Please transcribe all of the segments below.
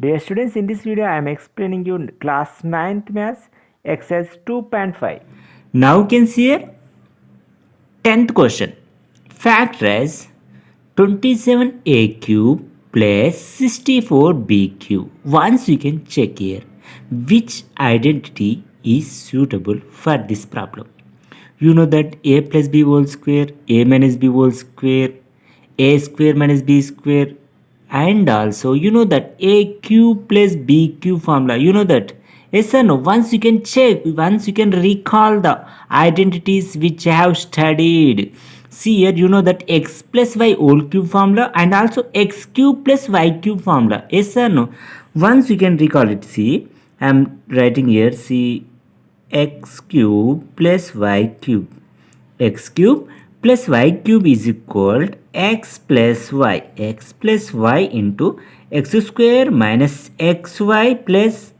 Dear students, in this video I am explaining you class 9th maths exercise 2.5. Now you can see here 10th question. Factorize 27a cube plus 64b cube. Once you can check here which identity is suitable for this problem. You know that a plus b whole square, a minus b whole square, a square minus b square, and also you know that a cube plus b cube formula. You know that. Yes or no? Once you can check, once you can recall the identities which I have studied. See here, you know that x plus y whole cube formula and also x cube plus y cube formula. Yes or no? Once you can recall it, see, I am writing here, see, x cube plus y cube. X cube plus y cube is equal to x plus y into x square minus xy plus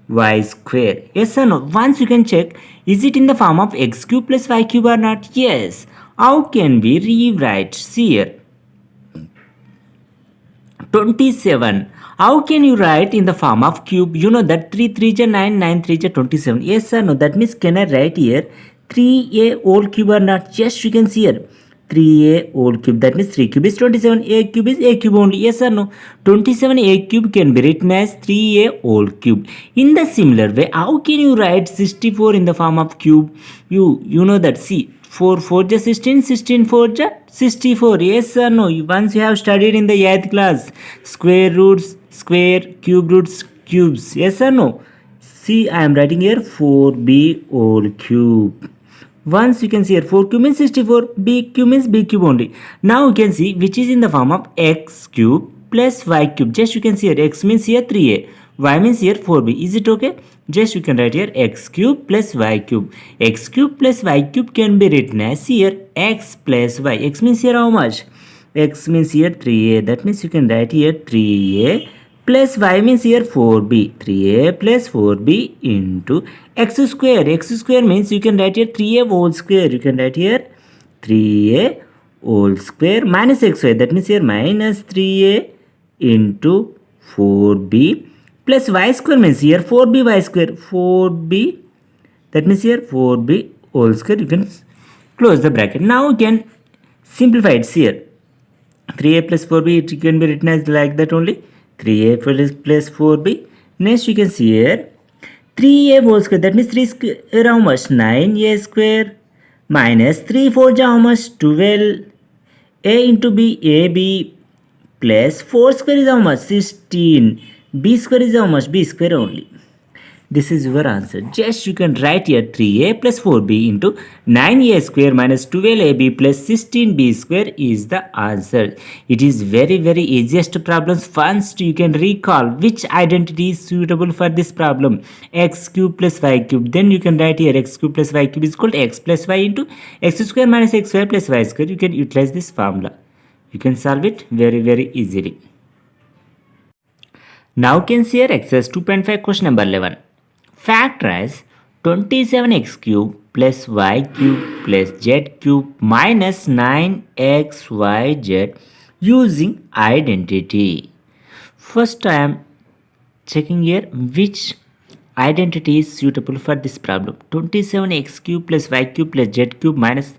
y square. Yes or no? Once you can check, is it in the form of x cube plus y cube or not? Yes. How can we rewrite? See here, 27. How can you write in the form of cube? You know that 3 3 is 9, 9 3 is 27. Yes or no? That means can I write here 3a whole cube or not? Yes, you can see here 3a whole cube. That means 3 cube is 27. A cube is a cube only. Yes or no? 27a cube can be written as 3a whole cube. In the similar way, how can you write 64 in the form of cube? You know that, see, 4 4 is 16, 16 4 is 64. Yes or no? Once you have studied in the 8th class, square roots, square, cube roots, cubes. Yes or no? See, I am writing here 4b whole cube. Once you can see here 4 cube means 64, b cube means b cube only. Now you can see which is in the form of x cube plus y cube. Just you can see here x means here 3a, y means here 4b. Is it okay? Just you can write here x cube plus y cube. X cube plus y cube can be written as here x plus y. X means here how much? X means here 3a. That means you can write here 3a plus y means here 4b. 3a plus 4b into x square. X square means you can write here 3a whole square. You can write here 3a whole square minus xy. That means here minus 3a into 4b plus y square means here 4b y square. 4b, that means here 4b whole square. You can close the bracket. Now you can simplify it. See here 3a plus 4b, it can be written as like that only. 3a plus 4b. Next you can see here 3a whole square. That means 3 square how much? 9a square minus 3 4 is how much? 12. A into b, ab plus 4 square is how much? 16. B square is how much? B square only. This is your answer. Just you can write here 3a plus 4b into 9a square minus 12ab plus 16b square is the answer. It is very easiest problems. First you can recall which identity is suitable for this problem. X cube plus y cube. Then you can write here x cube plus y cube is equal to x plus y into x square minus xy plus y square. You can utilize this formula. You can solve it very easily. Now you can see here exercise 2.5 question number 11. Factorize 27x cube plus y cube plus z cube minus 9xyz using identity. First I am checking here which identity is suitable for this problem. 27x cube plus y cube plus z cube minus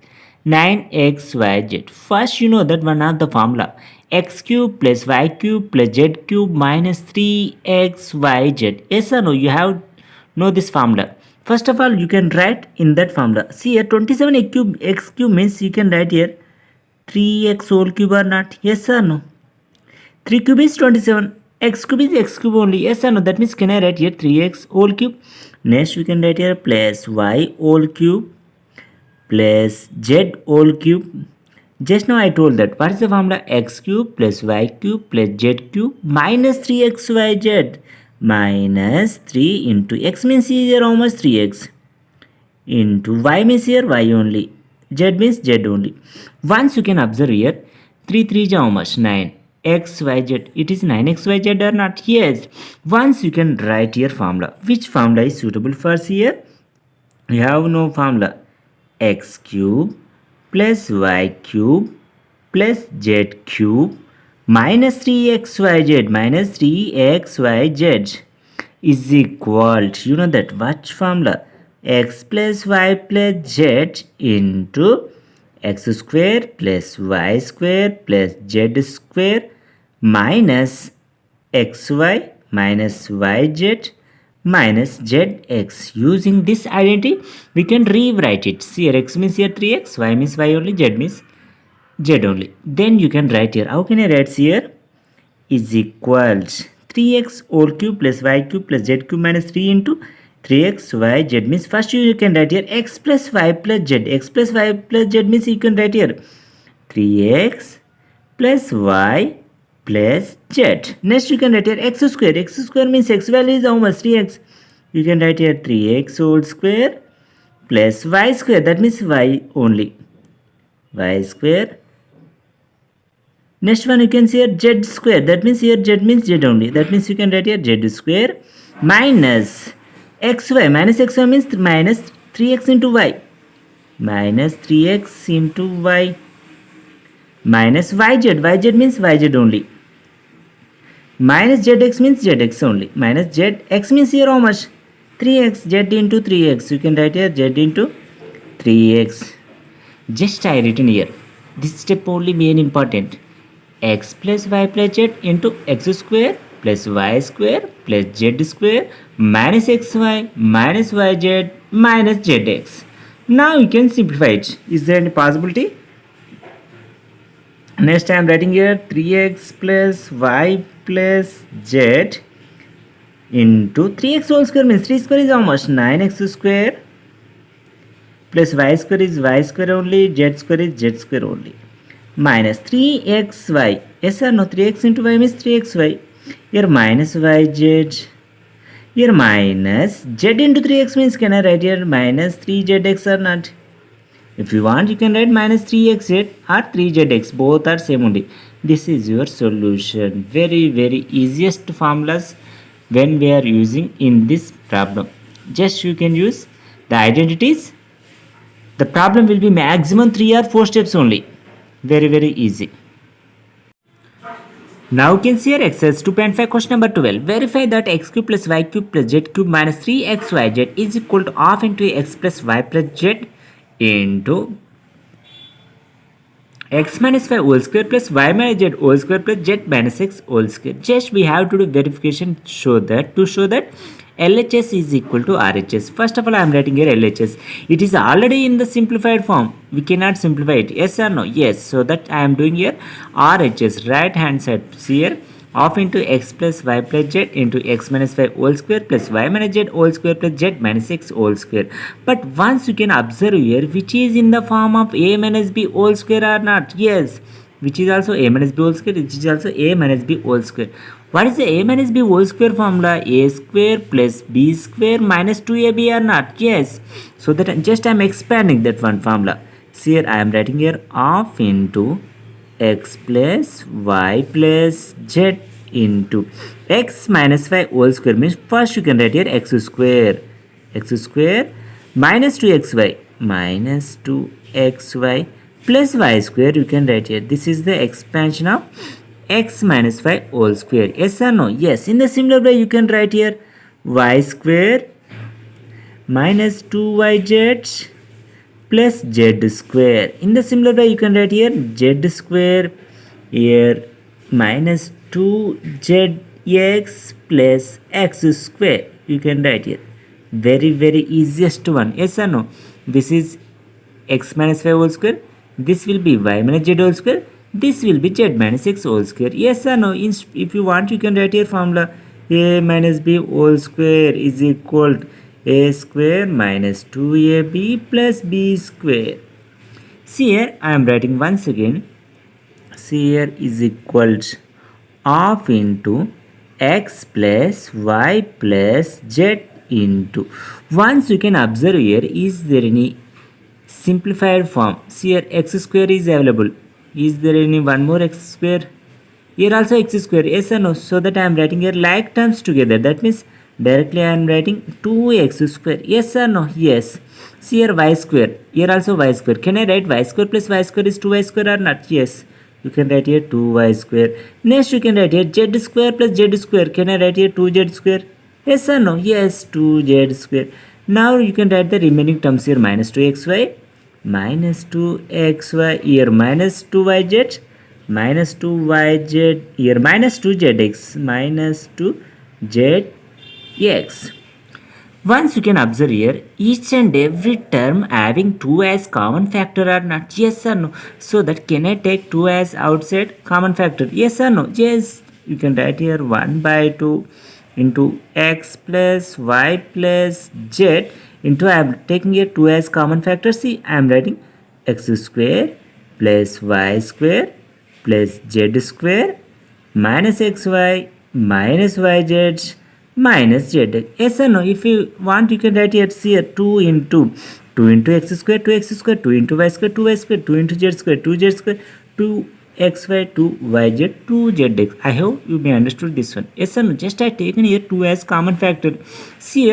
9xyz. First you know that one of the formula x cube plus y cube plus z cube minus 3xyz. Yes or no? You have know this formula. First of all you can write in that formula. See here 27 x cube means you can write here 3x whole cube or not? Yes or no? 3 cube is 27. X cube is x cube only. Yes or no? That means can I write here 3x whole cube? Next we can write here plus y whole cube plus z whole cube. Just now I told that what is the formula? X cube plus y cube plus z cube minus 3xyz minus 3 into x means here how much? 3x into y means here y only, z means z only. Once you can observe here 3 3 is how much? 9 xyz. It is 9xyz or not? Yes. Once you can write here formula. Which formula is suitable for here? You have no formula. X cube plus y cube plus z cube minus 3xyz is equal to, you know that what formula? X plus y plus z into x square plus y square plus z square minus xy minus yz minus zx. Using this identity, we can rewrite it. See here, x means here 3x, y means y only, z means z only. Then you can write here. How can I write here? Is equals 3x whole cube plus y cube plus z cube minus 3 into 3x y z means first you can write here x plus y plus z. X plus y plus z means you can write here 3x plus y plus z. Next you can write here x square. X square means x value is how much? 3x. You can write here 3x whole square plus y square. That means y only. Y square. Next one you can see here z square. That means here z means z only. That means you can write here z square minus xy. Minus xy means minus 3x into y. Minus 3x into y. Minus yz. Yz means yz only. Minus zx means zx only. Minus zx means here how much? 3x. Z into 3x. You can write here z into 3x. Just I written here. This step only main important. X plus y plus z into x square plus y square plus z square minus xy minus yz minus zx. Now you can simplify it. Is there any possibility? Next I am writing here 3x plus y plus z into 3x whole square means 3 square is how much? 9x square plus y square is y square only, z square is z square only. Minus 3xy. Yes or no? 3x into y means 3xy. Here minus yz. Here minus z into 3x means can I write here minus 3zx or not? If you want you can write minus 3xz or 3zx. Both are same only. This is your solution. Very easiest formulas when we are using in this problem. Just you can use the identities. The problem will be maximum 3 or 4 steps only. Very easy. Now you can see here exercise 2.5 question number 12. Verify that x cube plus y cube plus z cube minus 3xyz is equal to half into x plus y plus z into x minus y whole square plus y minus z whole square plus z minus x whole square. Just we have to do verification to show that LHS is equal to RHS. First of all, I am writing here LHS. It is already in the simplified form. We cannot simplify it. Yes or no? Yes. So that I am doing here RHS. Right hand side. See here. Half into x plus y plus z into x minus y whole square plus y minus z whole square plus z minus x whole square. But once you can observe here, which is in the form of a minus b whole square or not? Yes. Which is also a minus b whole square. Which is also a minus b whole square. What is the a minus b whole square formula? A square plus b square minus 2ab or not? Yes. So that just I am expanding that one formula. See here I am writing here half into x plus y plus z into x minus y whole square means first you can write here x square minus 2xy minus 2xy plus y square you can write here. This is the expansion of x minus y whole square. Yes or no? Yes. In the similar way you can write here y square minus 2yz plus z square. In the similar way you can write here z square here minus 2zx plus x square you can write here. Very easiest one. Yes or no? This is x minus y whole square. This will be y minus z whole square. This will be z minus x whole square. Yes or no? If you want you can write here formula a minus b whole square is equal to a square minus 2ab plus b square. See here I am writing once again. See here is equal to half into x plus y plus z into. Once you can observe here, is there any simplified form? See here x square is available. Is there any one more x square? Here also x square. Yes or no? So that I am writing here like terms together. That means directly I am writing 2x square. Yes or no? Yes. See here y square. Here also y square. Can I write y square plus y square is 2y square or not? Yes. You can write here 2y square. Next you can write here z square plus z square. Can I write here 2z square? Yes or no? Yes, 2z square. Now you can write the remaining terms here, minus 2xy, minus 2xy here, minus 2yz, minus 2yz here, minus 2zx, minus 2zx. Once you can observe here, each and every term having 2 as common factor or not? Yes or no? So that can I take 2 as outside common factor? Yes or no? Yes. You can write here 1 by 2 into x plus y plus z into, I am taking here 2 as common factor. See, I am writing x square plus y square plus z square minus xy minus yz minus z. Yes or no? If you want, you can write here 2 into x square, 2x square, 2 into y square, 2y square, 2 into z square, 2z square, 2xy, 2yz, 2zx. I hope you may understood this one. Yes or no? Just I taken here 2 as common factor. See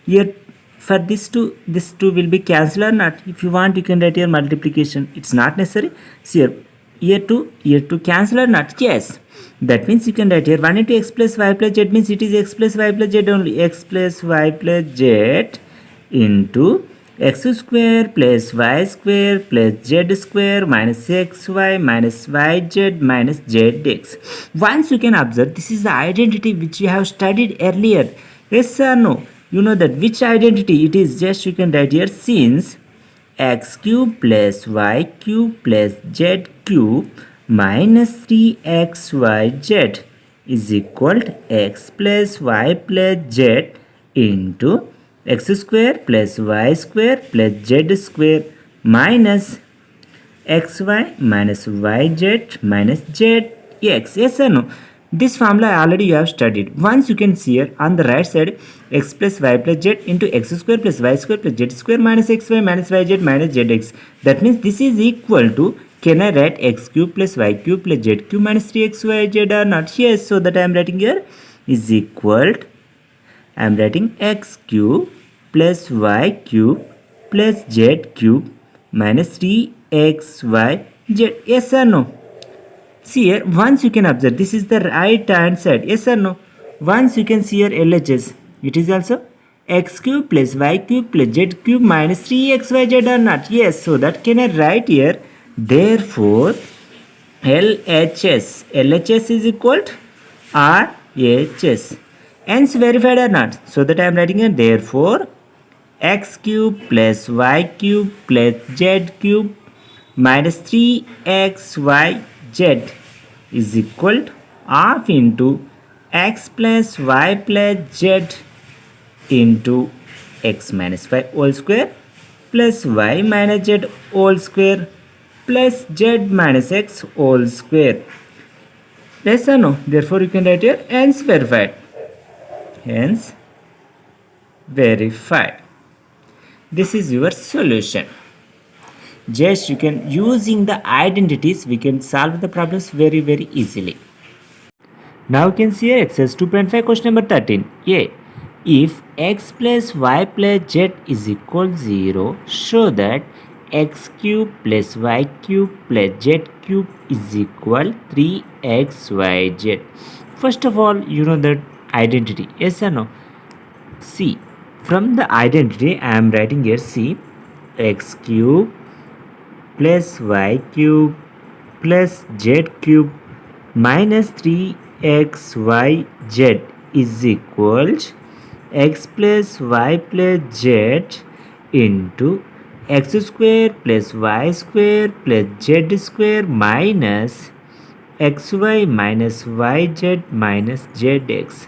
here for this 2 will be cancelled or not? If you want, you can write here multiplication. It's not necessary. See here 2 cancel or not? Yes. That means you can write here 1 into x plus y plus z means it is x plus y plus z only. X plus y plus z into x square plus y square plus z square minus xy minus yz minus zx. Once you can observe, this is the identity which we have studied earlier. Yes or no? You know that which identity it is. Just you can write here, since x cube plus y cube plus z cube minus 3xyz is equal to x plus y plus z into x square plus y square plus z square minus xy minus yz minus zx. Yes or no? This formula already you have studied. Once you can see here on the right side, x plus y plus z into x square plus y square plus z square minus xy minus yz minus zx. That means this is equal to, can I write x cube plus y cube plus z cube minus 3xyz or not? Yes, so that I am writing here is equal to, I am writing x cube plus y cube plus z cube minus 3xyz. Yes or no? See here, once you can observe, this is the right hand side. Yes or no? Once you can see here LHS, it is also x cube plus y cube plus z cube minus 3xyz or not? Yes, so that can I write here, therefore LHS is equal to RHS. Hence verified or not? So that I am writing here, therefore x cube plus y cube plus z cube minus 3xyz is equal to half into x plus y plus z into x minus y whole square plus y minus z whole square plus z minus x whole square. Yes or no? Therefore you can write here, hence verified. Hence verified. This is your solution. Just you can, using the identities, we can solve the problems very easily. Now you can see here exercise 2.5 question number 13. A. If x plus y plus z is equal 0, show that x cube plus y cube plus z cube is equal 3xyz. First of all, you know that identity. Yes or no? See, from the identity I am writing here, see, x cube plus y cube plus z cube minus 3xyz is equal to x plus y plus z into x square plus y square plus z square minus xy minus yz minus zx.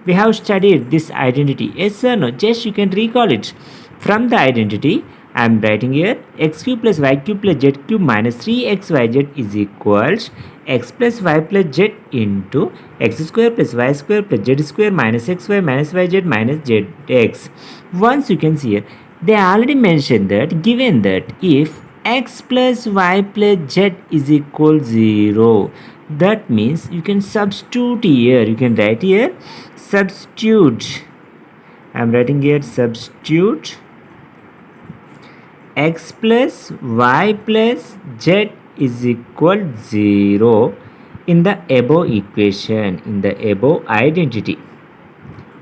We have studied this identity. Yes or no? Just you can recall it. From the identity, I am writing here x cube plus y cube plus z cube minus 3xyz is equals x plus y plus z into x square plus y square plus z square minus xy minus yz minus zx. Once you can see here, they already mentioned that, given that if x plus y plus z is equal 0, that means you can substitute here. You can write here substitute. I am writing here substitute x plus y plus z is equal 0 in the above equation, in the above identity,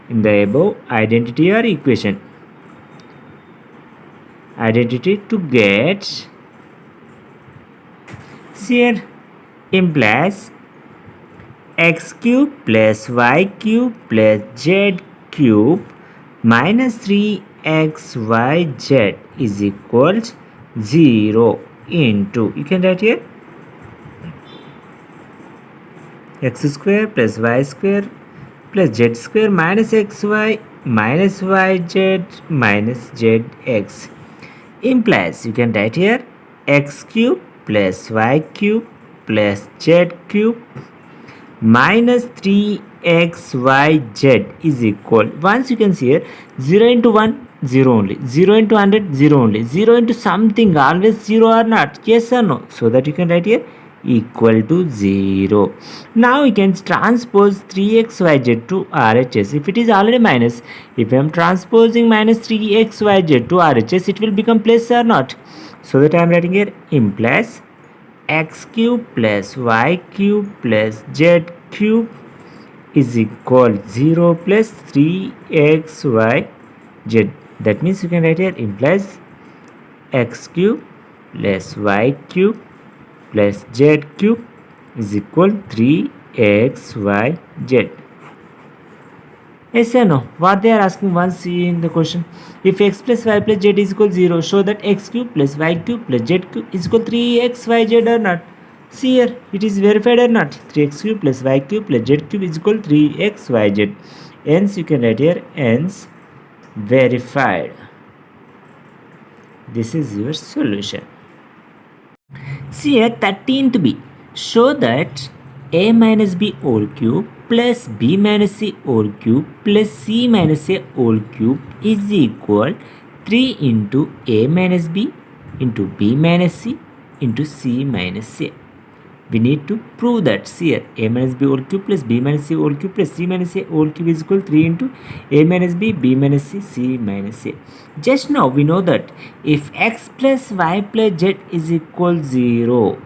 in the above identity or equation. Identity to get here implies x cube plus y cube plus z cube minus 3xyz is equals 0 into, you can write here, x square plus y square plus z square minus xy minus yz minus zx implies, you can write here, x cube plus y cube plus z cube minus 3xyz is equal, once you can see here, 0 into 1 0 only, 0 into 100 0 only, 0 into something always 0 or not, yes or no, so that you can write here equal to 0. Now you can transpose 3xyz to RHS. If it is already minus, if I am transposing minus 3xyz to RHS, it will become plus or not, so that I am writing here implies x cube plus y cube plus z cube is equal 0 plus 3xyz. That means you can write here implies x cube plus y cube plus z cube is equal 3xyz. Yes or no? What they are asking once in the question. If x plus y plus z is equal 0, show that x cube plus y cube plus z cube is equal 3xyz or not. See here, it is verified or not. 3x cube plus y cube plus z cube is equal 3xyz. Hence you can write here hence verified. This is your solution. See here 13th B. Show that a minus b whole cube plus b minus c whole cube plus c minus a whole cube is equal 3 into a minus b into b minus c into c minus a. We need to prove that. See here, a minus b whole cube plus b minus c whole cube plus c minus a whole cube is equal 3 into a minus b, b minus c, c minus a. Just now we know that if x plus y plus z is equal 0,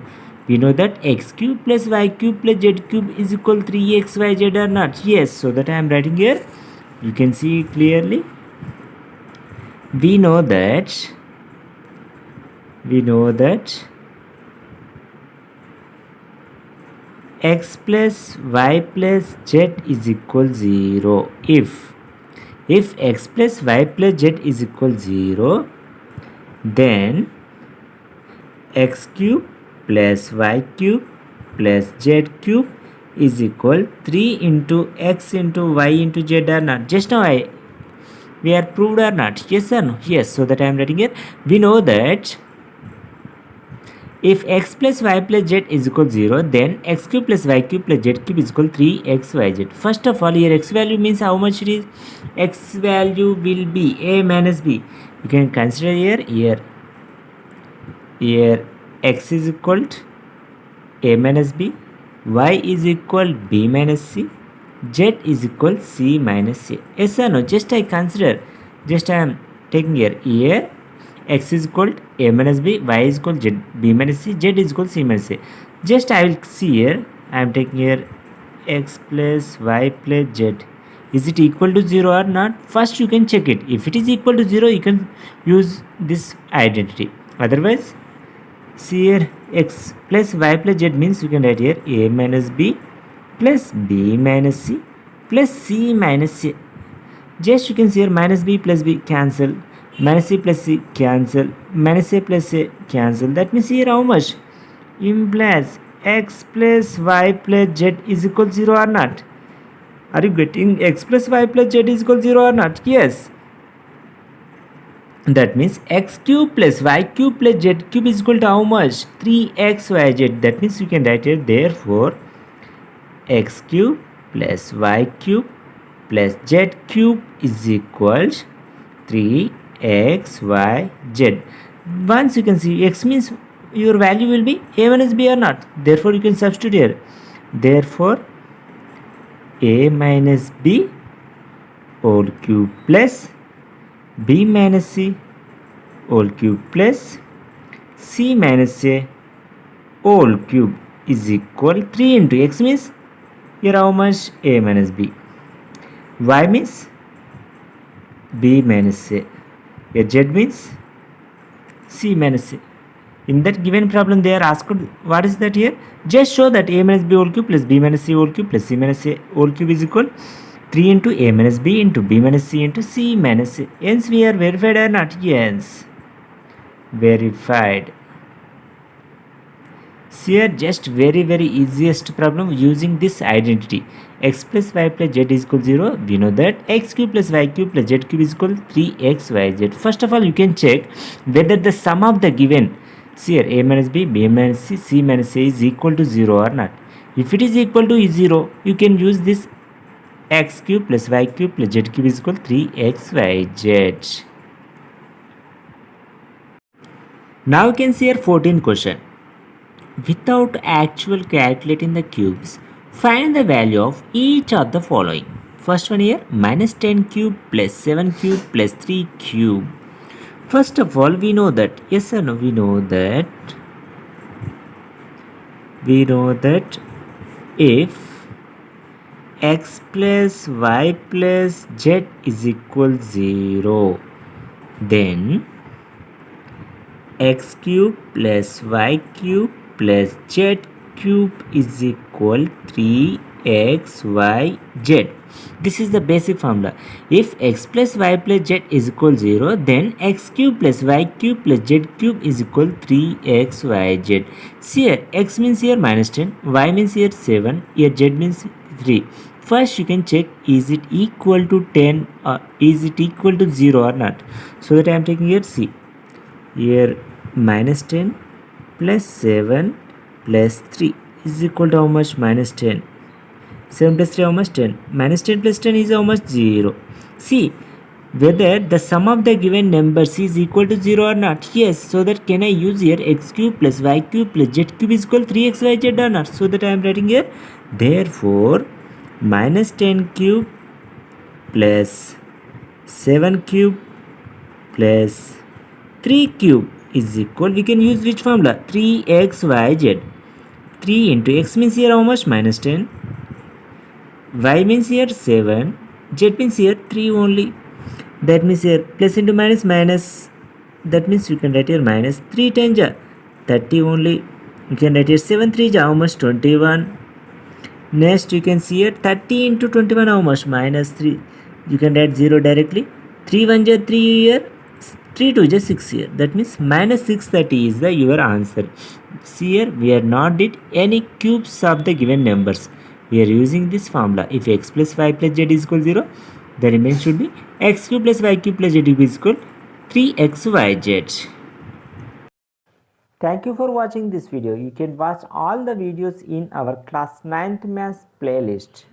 we know that x cube plus y cube plus z cube is equal 3xyz or not. Yes, so that I am writing here. You can see clearly. We know that x plus y plus z is equal 0. If x plus y plus z is equal 0, then x cube plus y cube plus z cube is equal 3 into x into y into z or not. Just now we are proved or not? Yes or no? Yes, so that I am writing here. We know that if x plus y plus z is equal 0, then x cube plus y cube plus z cube is equal 3xyz. First of all, here x value means how much it is? X value will be a minus b. You can consider here x is equal to a minus b, y is equal b minus c, z is equal c minus a. Yes or no? Just I consider, just I am taking here x is equal to a minus b, y is equal to z, b minus c, z is equal to c minus a. Just I will see here, I am taking here x plus y plus z. Is it equal to 0 or not? First you can check it. If it is equal to 0, you can use this identity. Otherwise, see here x plus y plus z means you can write here a minus b plus b minus c plus c minus a. Just you can see here minus b plus b cancel, minus c plus c cancel, minus a plus a cancel. That means here how much? Implies x plus y plus z is equal to 0 or not? Are you getting x plus y plus z is equal to 0 or not? Yes. That means x cube plus y cube plus z cube is equal to how much? 3xyz. That means you can write it, therefore x cube plus y cube plus z cube is equal to 3xyz. Once you can see x means your value will be a minus b or not. Therefore you can substitute here. Therefore a minus b whole cube plus b minus c whole cube plus c minus a whole cube is equal 3 into x means here how much a minus b. Y means b minus a. Here z means c minus a. In that given problem they are asked what is that here? Just show that a minus b whole cube plus b minus c whole cube plus c minus a whole cube is equal 3 into a minus b into b minus c into c minus a. Hence we are verified or not? Yes. Verified. Here just very easiest problem using this identity. X plus y plus z is equal 0. We know that x cube plus y cube plus z cube is equal 3xyz. First of all you can check whether the sum of the given here a minus b, b minus c, c minus a is equal to 0 or not. If it is equal to 0, you can use this x cube plus y cube plus z cube is equal to 3xyz. Now you can see here 14th question. Without actual calculating the cubes, find the value of each of the following. First one here, minus 10 cube plus 7 cube plus 3 cube. First of all, we know that, yes or no, we know that if x plus y plus z is equal 0, then x cube plus y cube plus z cube is equal 3xyz. This is the basic formula. If x plus y plus z is equal 0, then x cube plus y cube plus z cube is equal 3xyz. See here, x means here minus 10, y means here 7, here z means 3. First you can check is it equal to 10 or is it equal to 0 or not. So that I am taking here C. Here minus 10 plus 7 plus 3 is equal to how much? Minus 10. 7 plus 3 how much? 10. Minus 10 plus 10 is how much? 0. See whether the sum of the given numbers is equal to 0 or not. Yes. So that can I use here x cube plus y cube plus z cube is equal to 3xyz or not. So that I am writing here. Therefore minus 10 cube plus 7 cube plus 3 cube is equal, we can use which formula? 3xyz. 3 into x means here how much? Minus 10. Y means here 7. Z means here 3 only. That means here plus into minus minus. That means you can write here minus 3 times 30 only. You can write here 7 3 how much? 21. Next you can see here 30 into 21 how much? Minus 3. You can write 0 directly. 3 1 3 here. 3 2 is 6 here. That means minus 630 is the your answer. See here we are not did any cubes of the given numbers. We are using this formula. If x plus y plus z is equal 0, the remainder should be x cube plus y cube plus z cube is equal 3xyz. Thank you for watching this video. You can watch all the videos in our class 9th maths playlist.